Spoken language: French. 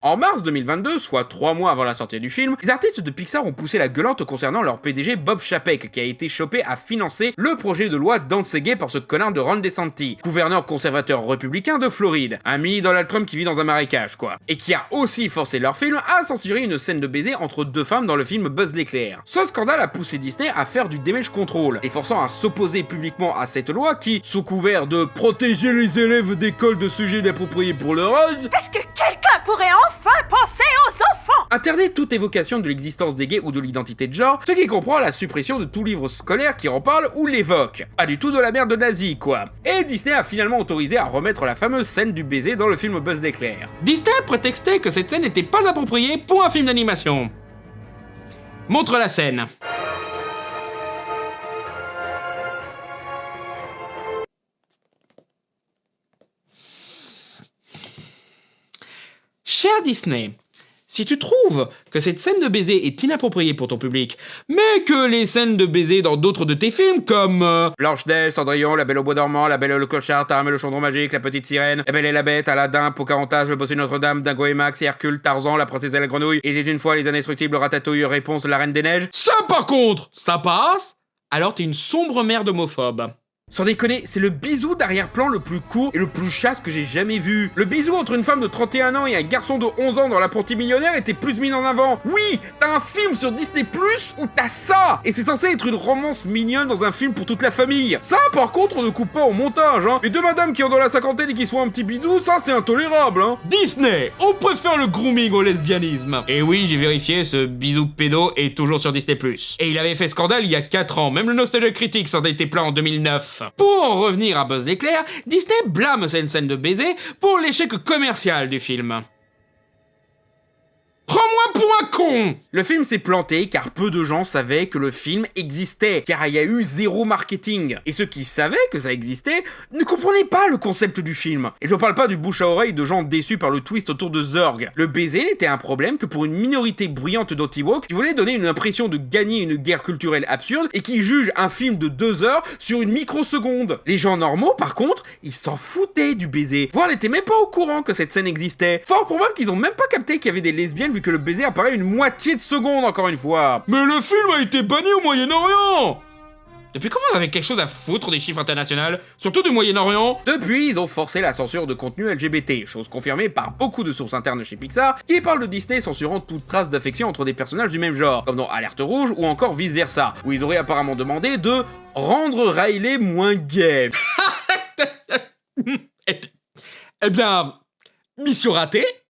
En mars 2022, soit 3 mois avant la sortie du film, les artistes de Pixar ont poussé la gueulante concernant leur PDG Bob Chapek, qui a été chopé à financer le projet de loi Danser Gay par ce connard de Ron DeSantis, gouverneur conservateur républicain de Floride, un mini Donald Trump qui vit dans un marécage, quoi. Et qui a aussi forcé leur film à censurer une scène de baiser entre deux femmes dans le film Buzz l'éclair. Ce scandale a poussé Disney à faire du damage control, les forçant à s'opposer publiquement à cette loi qui, sous couvert de protéger les élèves d'école de sujets inappropriés pour leur âge, est-ce que quelqu'un pourrait enfin penser aux enfants? interdit toute évocation de l'existence des gays ou de l'identité de genre, ce qui comprend la suppression de tout livre scolaire qui en parle ou l'évoque. Pas du tout de la merde nazie, quoi. Et Disney a finalement autorisé à remettre la fameuse scène du baiser dans le film Buzz l'éclair. Disney prétextait que cette scène n'était pas appropriée pour un film d'animation. Montre la scène. Cher Disney, si tu trouves que cette scène de baiser est inappropriée pour ton public, mais que les scènes de baiser dans d'autres de tes films comme Blanche-Neige, Cendrillon, La Belle au bois dormant, La Belle et le clochard, Tam et le chaudron magique, La petite sirène, La Belle et la bête, Aladdin, Pocahontas, Le bossu de Notre-Dame, Dingo et Max, Hercule, Tarzan, La princesse et la grenouille, et une fois les indestructibles Ratatouille, Réponse, La Reine des Neiges, ça par contre, ça passe, alors t'es une sombre merde homophobe. Sans déconner, c'est le bisou d'arrière-plan le plus court et le plus chaste que j'ai jamais vu. Le bisou entre une femme de 31 ans et un garçon de 11 ans dans l'apprenti millionnaire était plus mis en avant. Oui, t'as un film sur Disney Plus où t'as ça. Et c'est censé être une romance mignonne dans un film pour toute la famille. Ça, par contre, on ne coupe pas au montage, hein. Les deux madames qui ont dans la cinquantaine et qui se font un petit bisou, ça c'est intolérable, hein. Disney, on préfère le grooming au lesbianisme. Et oui, j'ai vérifié, ce bisou pédo est toujours sur Disney Plus. Et il avait fait scandale il y a 4 ans, même le Nostalgia Critique s'en était plaint en 2009. Pour en revenir à Buzz l'éclair, Disney blâme cette scène de baiser pour l'échec commercial du film. Prends-moi pour un con! Le film s'est planté car peu de gens savaient que le film existait, car il y a eu zéro marketing. Et ceux qui savaient que ça existait ne comprenaient pas le concept du film. Et je parle pas du bouche à oreille de gens déçus par le twist autour de Zurg. Le baiser n'était un problème que pour une minorité bruyante d'anti-woke qui voulait donner une impression de gagner une guerre culturelle absurde et qui juge un film de 2 heures sur une microseconde. Les gens normaux, par contre, ils s'en foutaient du baiser, voire n'étaient même pas au courant que cette scène existait. Fort probable qu'ils ont même pas capté qu'il y avait des lesbiennes vu que le baiser apparaît une moitié de seconde encore une fois. Mais le film a été banni au Moyen-Orient! Depuis quand vous avez quelque chose à foutre des chiffres internationaux, surtout du Moyen-Orient? Depuis, ils ont forcé la censure de contenu LGBT, chose confirmée par beaucoup de sources internes chez Pixar, qui parlent de Disney censurant toute trace d'affection entre des personnages du même genre, comme dans Alerte Rouge ou encore Vice Versa, où ils auraient apparemment demandé de rendre Riley moins gay. Eh bien, mission ratée.